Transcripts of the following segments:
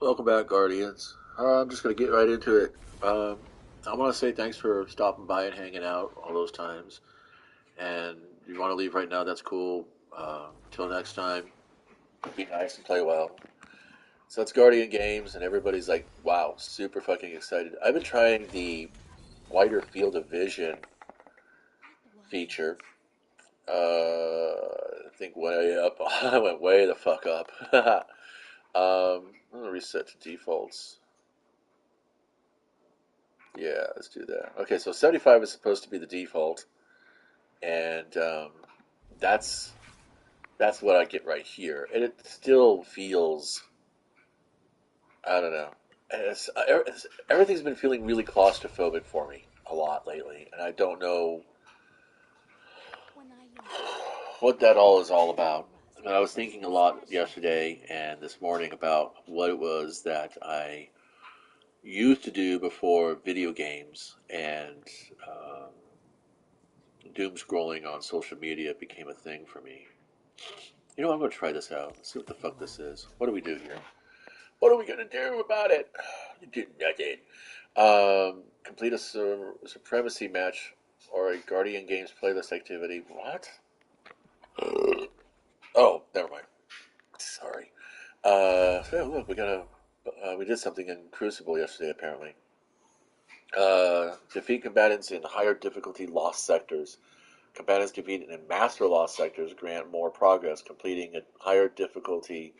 Welcome back, Guardians. I'm just going to get right into it. Um, I want to say thanks for stopping by and hanging out all those times. And if you want to leave right now, that's cool. Till next time, be nice and play well. So it's Guardian Games, and everybody's like, wow, super fucking excited. I've been trying the wider field of vision feature. I think way up. I went way the fuck up. I'm going to reset to defaults. Yeah, let's do that. Okay, so 75 is supposed to be the default, and that's that's what I get right here, and it still feels, I don't know. Everything's been feeling really claustrophobic for me a lot lately, and I don't know what that all about. But I was thinking a lot yesterday and this morning about what it was that I used to do before video games and um, doom scrolling on social media became a thing for me. I'm going to try this out. Let's see what the fuck this is. What do we do here? What are we going to do about it? Do nothing. Complete a supremacy match or a Guardian Games playlist activity. What? Oh, never mind. Sorry. So look, we did something in Crucible yesterday, apparently. Defeat combatants in higher difficulty lost sectors. Combatants defeated in master lost sectors grant more progress. Completing a higher difficulty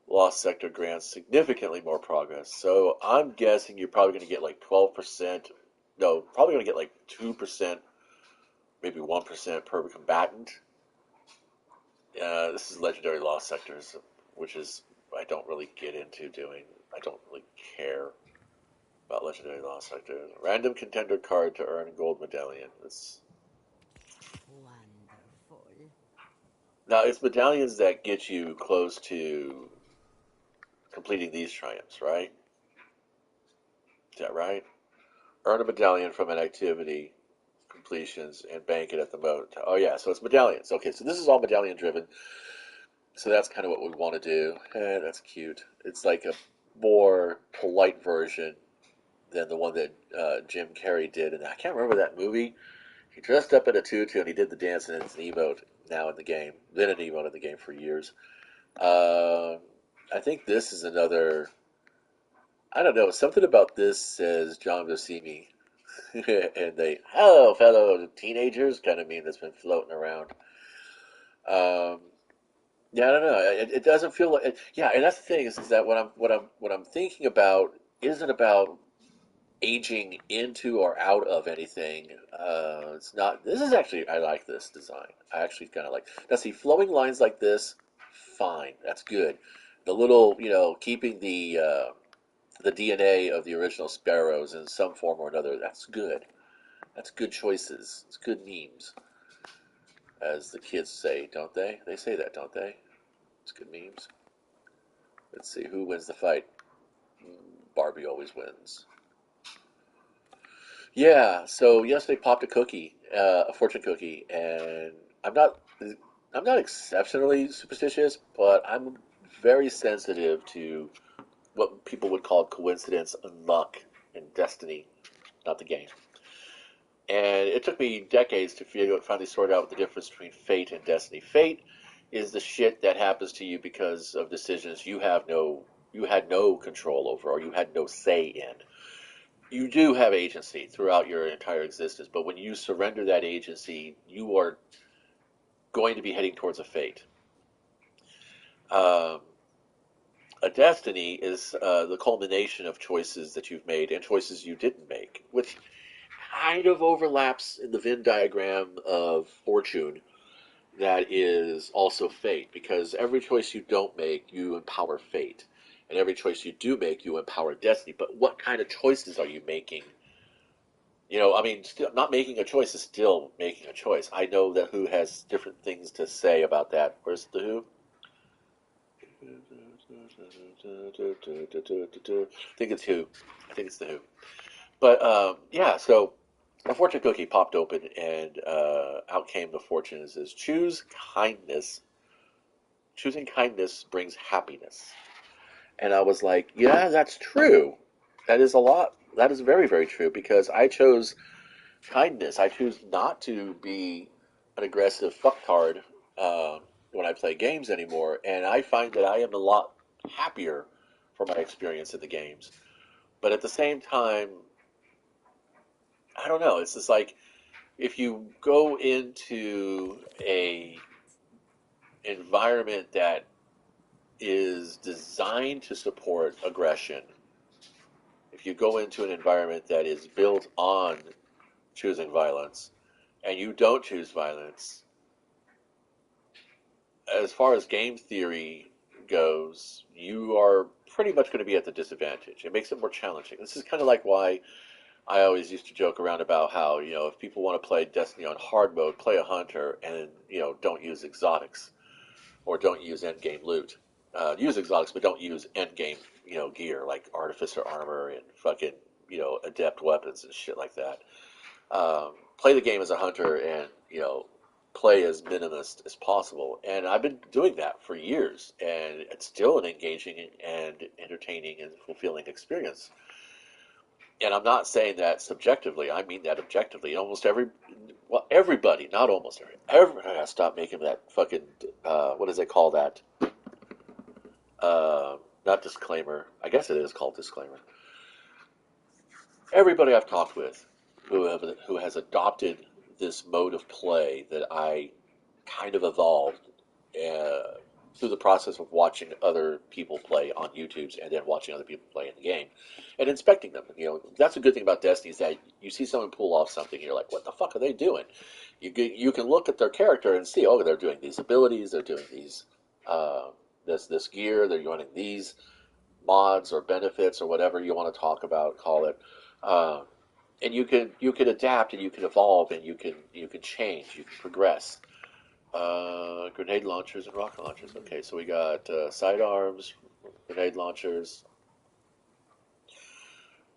lost sector grants significantly more progress. So I'm guessing you're probably going to get like 12%. No, probably going to get like 2%, maybe 1% per combatant. This is legendary lost sectors, which is I don't really get into doing. I don't really care about legendary lost sectors. Random contender card to earn gold medallion. Wonderful. Now it's medallions that get you close to completing these triumphs, right? Is that right? Earn a medallion from an activity completions and bank it at the moment. Oh yeah, so it's medallions. Okay, so this is all medallion driven. So that's kind of what we want to do. That's cute. It's like a more polite version than the one that Jim Carrey did, and I can't remember that movie. He dressed up in a tutu and he did the dance, and it's an emote now in the game. Been an emote in the game for years. Uh, I think this is another. I don't know. Something about this says John Buscemi, and they, hello, fellow teenagers, kind of meme that's been floating around. Um, yeah, I don't know. It doesn't feel like, yeah, and that's the thing is that what I'm thinking about isn't about aging into or out of anything. It's not. This is actually, I like this design. I actually kind of like. Now, see, flowing lines like this, fine. That's good. The little, keeping the DNA of the original sparrows in some form or another. That's good. That's good choices. It's good memes, as the kids say, don't they? They say that, don't they? It's good memes. Let's see who wins the fight. Barbie always wins. Yeah. So yesterday popped a cookie, a fortune cookie, and I'm not I'm not exceptionally superstitious, but I'm very sensitive to what people would call coincidence and luck and destiny, not the game. And it took me decades to finally sort out the difference between fate and destiny. Fate is the shit that happens to you because of decisions you had no control over or you had no say in. You do have agency throughout your entire existence, but when you surrender that agency, you are going to be heading towards a fate. Um, a destiny is the culmination of choices that you've made and choices you didn't make, which kind of overlaps in the Venn diagram of fortune that is also fate, because every choice you don't make, you empower fate. And every choice you do make, you empower destiny. But what kind of choices are you making? I mean, still, not making a choice is still making a choice. I know that Who has different things to say about that. Where's the Who? I think it's Who. I think it's the Who. But yeah, so a fortune cookie popped open, and out came the fortunes: is choose kindness. Choosing kindness brings happiness. And I was like, yeah, that's true. That is a lot. That is very, very true because I chose kindness. I choose not to be an aggressive fucktard uh, when I play games anymore, and I find that I am a lot happier for my experience in the games. But at the same time, I don't know. It's just like if you go into a environment that is designed to support aggression, if you go into an environment that is built on choosing violence, and you don't choose violence, as far as game theory goes, you are pretty much going to be at the disadvantage. It makes it more challenging. This is kind of like why I always used to joke around about how, if people want to play Destiny on hard mode, play a hunter and, don't use exotics or don't use end game loot. Use exotics, but don't use end game, gear like artificer armor and fucking, adept weapons and shit like that. Play the game as a hunter and play as minimalist as possible. And I've been doing that for years, and it's still an engaging and entertaining and fulfilling experience. And I'm not saying that subjectively; I mean that objectively. Almost everybody, not almost everybody has stopped making that fucking what does they call that? Not disclaimer. I guess it is called disclaimer. Everybody I've talked with who has adopted this mode of play that I kind of evolved uh, through the process of watching other people play on YouTube's and then watching other people play in the game and inspecting them. That's a good thing about Destiny is that you see someone pull off something, and you're like, what the fuck are they doing? You can look at their character and see, oh, they're doing these abilities, they're doing these uh, this gear, they're running these mods or benefits or whatever you want to talk about, call it. Uh, and you can adapt and you can evolve and you can change, you can progress. Grenade launchers and rocket launchers. Okay, so we got sidearms, grenade launchers,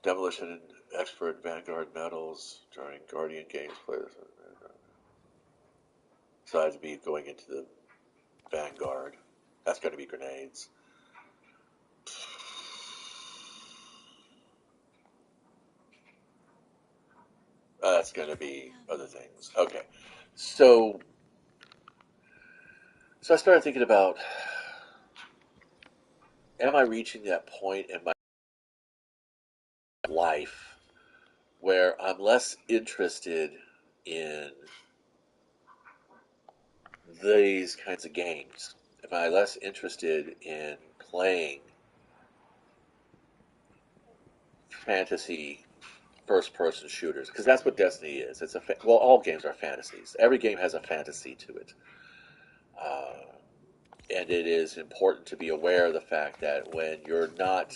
demolition expert, Vanguard medals during Guardian games. So I have to be going into the Vanguard. That's going to be grenades. That's going to be other things. Okay, so so I started thinking about, am I reaching that point in my life where I'm less interested in these kinds of games? Am I less interested in playing fantasy first person shooters? Because that's what Destiny is. Well, all games are fantasies. Every game has a fantasy to it. Uh, and it is important to be aware of the fact that when you're not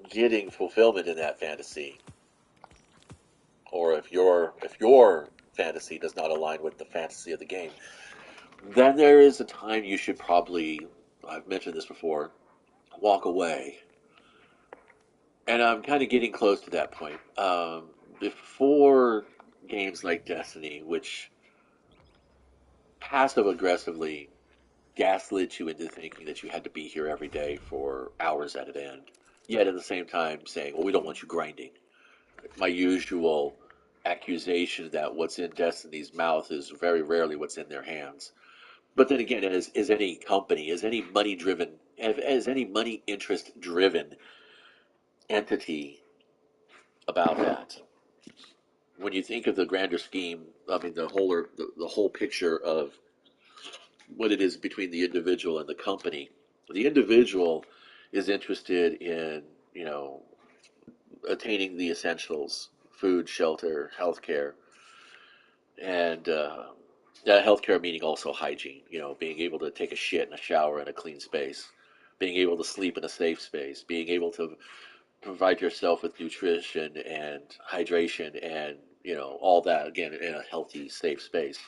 getting fulfillment in that fantasy, or if your fantasy does not align with the fantasy of the game, then there is a time you should probably, I've mentioned this before, walk away. And I'm kind of getting close to that point. Before games like Destiny, which passive aggressively gaslit you into thinking that you had to be here every day for hours at an end, yet at the same time saying, well, we don't want you grinding. My usual accusation that what's in Destiny's mouth is very rarely what's in their hands. But then again, is any company, is any money driven, as any money interest driven entity about that? When you think of the grander scheme, I mean the whole picture of what it is between the individual and the company. The individual is interested in, you know, attaining the essentials: food, shelter, healthcare, and healthcare meaning also hygiene. Being able to take a shit and a shower in a clean space, being able to sleep in a safe space, being able to provide yourself with nutrition and hydration and all that again in a healthy, safe space.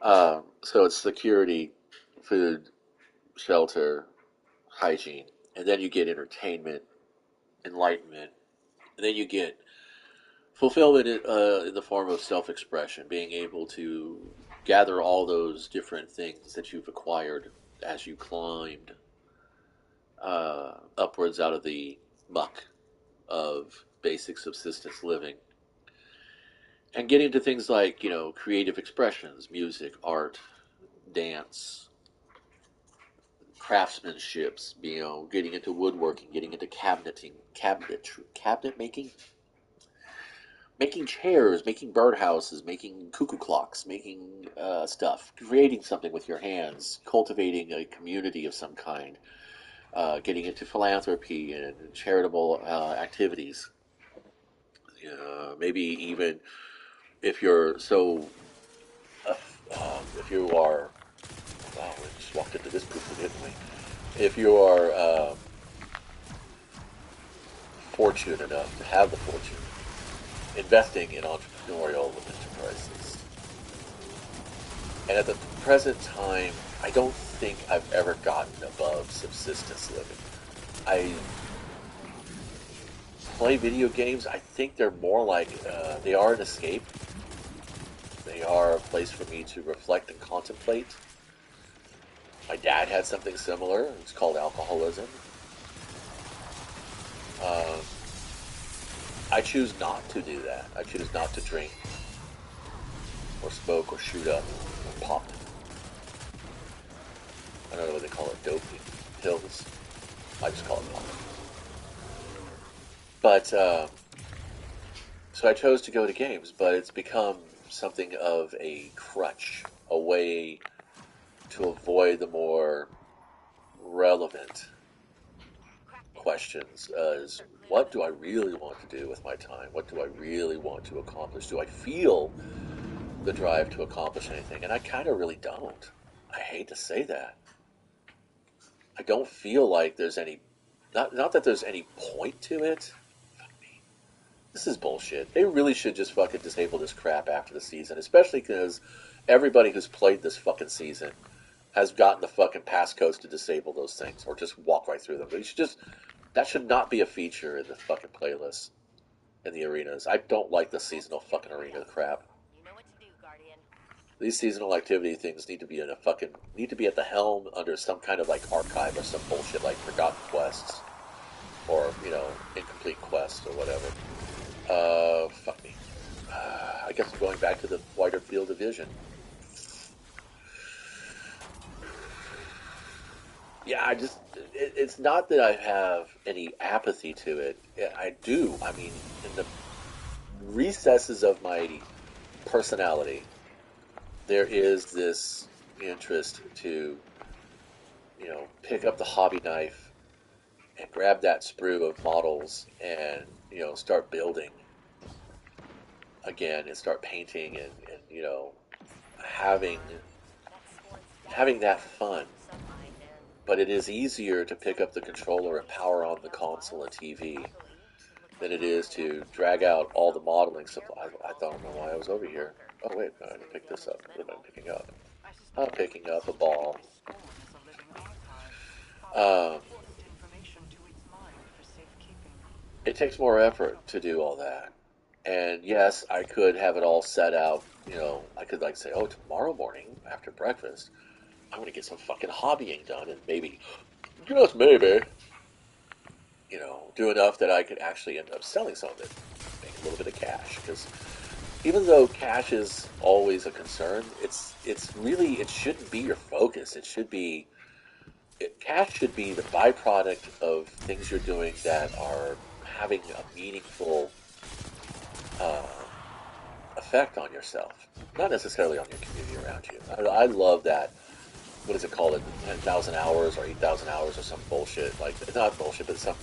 So it's security, food, shelter, hygiene, and then you get entertainment, enlightenment, and then you get fulfillment in the form of self-expression, being able to gather all those different things that you've acquired as you climbed upwards out of the muck of basic subsistence living and getting to things like, creative expressions, music, art, dance, craftsmanships, getting into woodworking, getting into cabinet making, making chairs, making birdhouses, making cuckoo clocks, making stuff, creating something with your hands, cultivating a community of some kind, getting into philanthropy and charitable activities. Maybe even if you're so, uh, if you are, wow, we just walked into this poop, didn't we? If you are fortunate enough to have the fortune, investing in entrepreneurial enterprises. And at the present time, I don't think I've ever gotten above subsistence living. I play video games. I think they're more like, they are an escape. They are a place for me to reflect and contemplate. My dad had something similar. It's called alcoholism. I choose not to do that. I choose not to drink or smoke or shoot up or pop. I don't know what they call it, doping pills. I just call it pop. But, so I chose to go to games, but it's become something of a crutch, a way to avoid the more relevant questions as what do I really want to do with my time? What do I really want to accomplish? Do I feel the drive to accomplish anything? And I kind of really don't. I hate to say that. I don't feel like there's any, not that there's any point to it. Fuck me. This is bullshit. They really should just fucking disable this crap after the season, especially because everybody who's played this fucking season has gotten the fucking passcodes to disable those things or just walk right through them. But you should just, that should not be a feature in the fucking playlist in the arenas. I don't like the seasonal fucking arena crap. These seasonal activity things need to be at the helm under some kind of like archive or some bullshit like Forgotten Quests or, Incomplete Quest or whatever. Fuck me. I guess I'm going back to the wider field of vision. Yeah, it's not that I have any apathy to it. I do. I mean, in the recesses of my personality, there is this interest to, pick up the hobby knife and grab that sprue of models and, start building again and start painting and having having that fun. But it is easier to pick up the controller and power on the console and TV than it is to drag out all the modeling supplies. I don't know why I was over here. Oh wait, I didn't pick this up. What am I picking up? I'm picking up a ball. Um, it takes more effort to do all that. And yes, I could have it all set out. I could like say, oh, tomorrow morning after breakfast, I'm going to get some fucking hobbying done and maybe, just maybe, do enough that I could actually end up selling some of it, make a little bit of cash. Because even though cash is always a concern, it shouldn't be your focus. Cash should be the byproduct of things you're doing that are having a meaningful uh, effect on yourself, not necessarily on your community around you. I love that. What is it called? 10,000 hours or 8,000 hours or some bullshit. Like, not bullshit, but some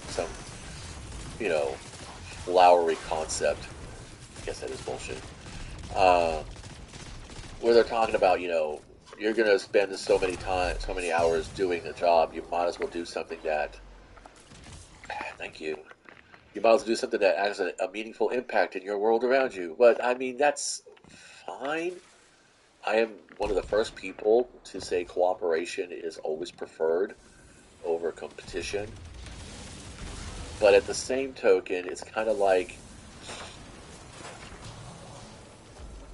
flowery concept. I guess that is bullshit. Where they're talking about, you're going to spend so many hours doing a job, you might as well do something that, thank you, you might as well do something that has a meaningful impact in your world around you. But, I mean, that's fine. I am one of the first people to say cooperation is always preferred over competition. But at the same token, it's kind of like,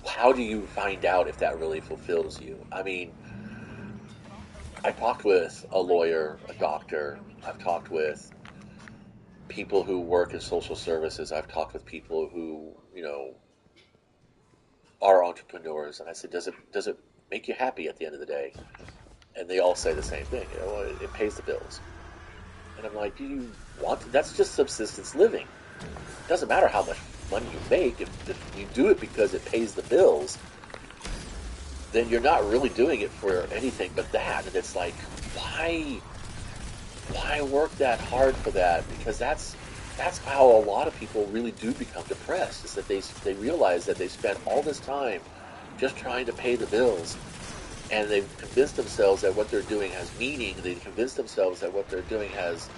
how do you find out if that really fulfills you? I mean, I talked with a lawyer, a doctor. I've talked with people who work in social services. I've talked with people who, are entrepreneurs. And I said, does it make you happy at the end of the day? And they all say the same thing. Well, it pays the bills. And I'm like, do you want to? That's just subsistence living. It doesn't matter how much money you make. If you do it because it pays the bills, then you're not really doing it for anything but that. And it's like, why work that hard for that? Because that's how a lot of people really do become depressed. Is that they realize that they spent all this time just trying to pay the bills, and they've convinced themselves that what they're doing has meaning. They've convinced themselves that what they're doing has,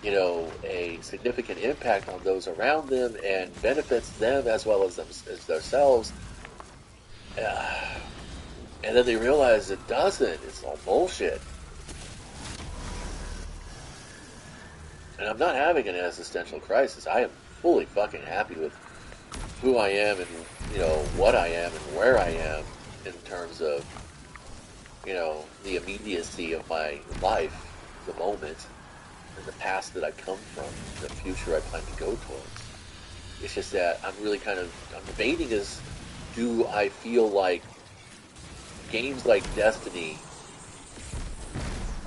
a significant impact on those around them and benefits them as well as themselves. And then they realize it doesn't. It's all bullshit. And I'm not having an existential crisis. I am fully fucking happy with who I am and, what I am and where I am in terms of, the immediacy of my life, the moment, and the past that I come from, the future I plan to go towards. It's just that I'm debating is, do I feel like games like Destiny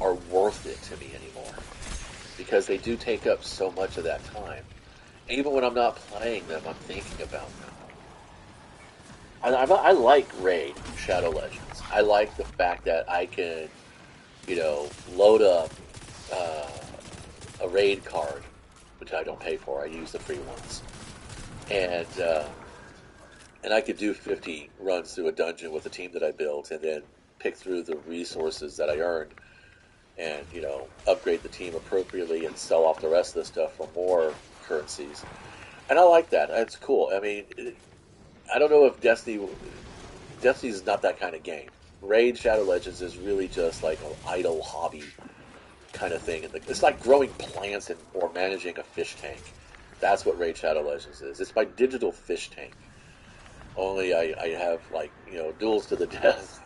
are worth it to me anymore? Because they do take up so much of that time. Even when I'm not playing them, I'm thinking about them. I like Raid Shadow Legends. I like the fact that I can, load up uh, a raid card, which I don't pay for. I use the free ones, and I could do 50 runs through a dungeon with the team that I built, and then pick through the resources that I earned, and upgrade the team appropriately, and sell off the rest of the stuff for more currencies. And I like that. It's cool. I mean, I don't know if Destiny's not that kind of game. Raid Shadow Legends is really just like an idle hobby kind of thing. It's like growing plants or managing a fish tank. That's what Raid Shadow Legends is. It's my digital fish tank. Only I have duels to the death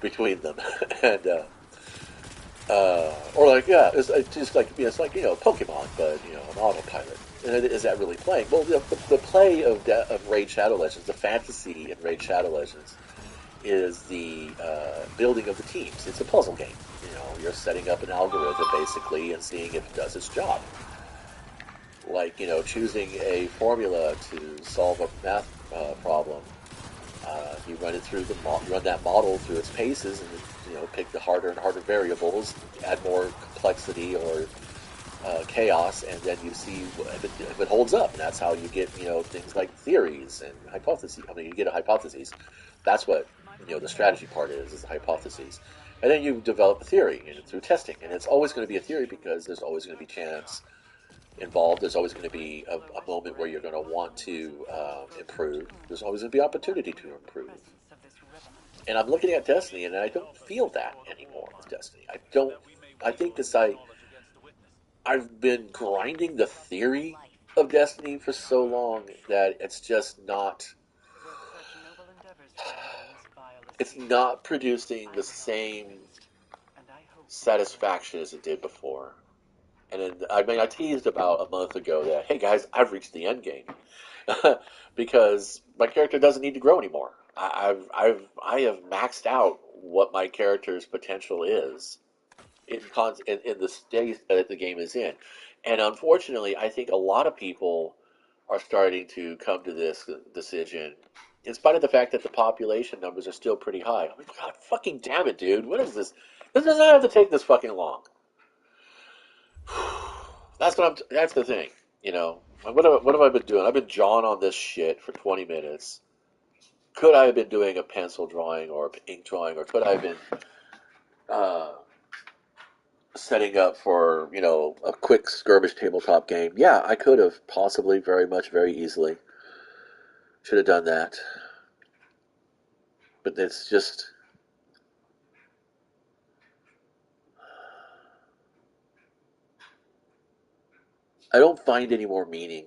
between them, and or it's just like it's like Pokemon, but an autopilot. And is that really playing? Well, the play of Raid Shadow Legends, the fantasy in Raid Shadow Legends, is the building of the teams. It's a puzzle game. You're setting up an algorithm basically and seeing if it does its job. Like choosing a formula to solve a math problem. You run it through run that model through its paces, and pick the harder and harder variables, add more complexity or chaos, and then you see if it holds up. And that's how you get things like theories and hypotheses. I mean, you get a hypothesis. That's what the strategy part is the hypotheses. And then you develop a theory through testing, and it's always going to be a theory because there's always going to be chance involved. There's always going to be a moment where you're going to want to improve. There's always going to be opportunity to improve. And I'm looking at Destiny, and I don't feel that anymore with Destiny. I don't. I think I've been grinding the theory of Destiny for so long that it's just not. It's not producing the same satisfaction as it did before. And then, I teased about a month ago that, hey guys, I've reached the end game because my character doesn't need to grow anymore. I have maxed out what my character's potential is in the state that the game is in. And unfortunately, I think a lot of people are starting to come to this decision, in spite of the fact that the population numbers are still pretty high. I'm like, God fucking damn it, dude! What is this? This does not have to take this fucking long. That's the thing, What have I been doing? I've been jawing on this shit for 20 minutes. Could I have been doing a pencil drawing or ink drawing, or could I have been uh, setting up for a quick skirmish tabletop game? Yeah, I could have possibly, very much, very easily. Should have done that, but it's just. I don't find any more meaning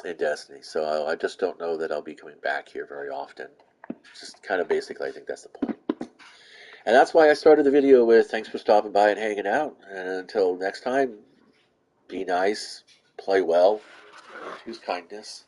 in Destiny, so I just don't know that I'll be coming back here very often. Just kind of basically, I think that's the point. And that's why I started the video with thanks for stopping by and hanging out. And until next time, be nice, play well, and choose kindness.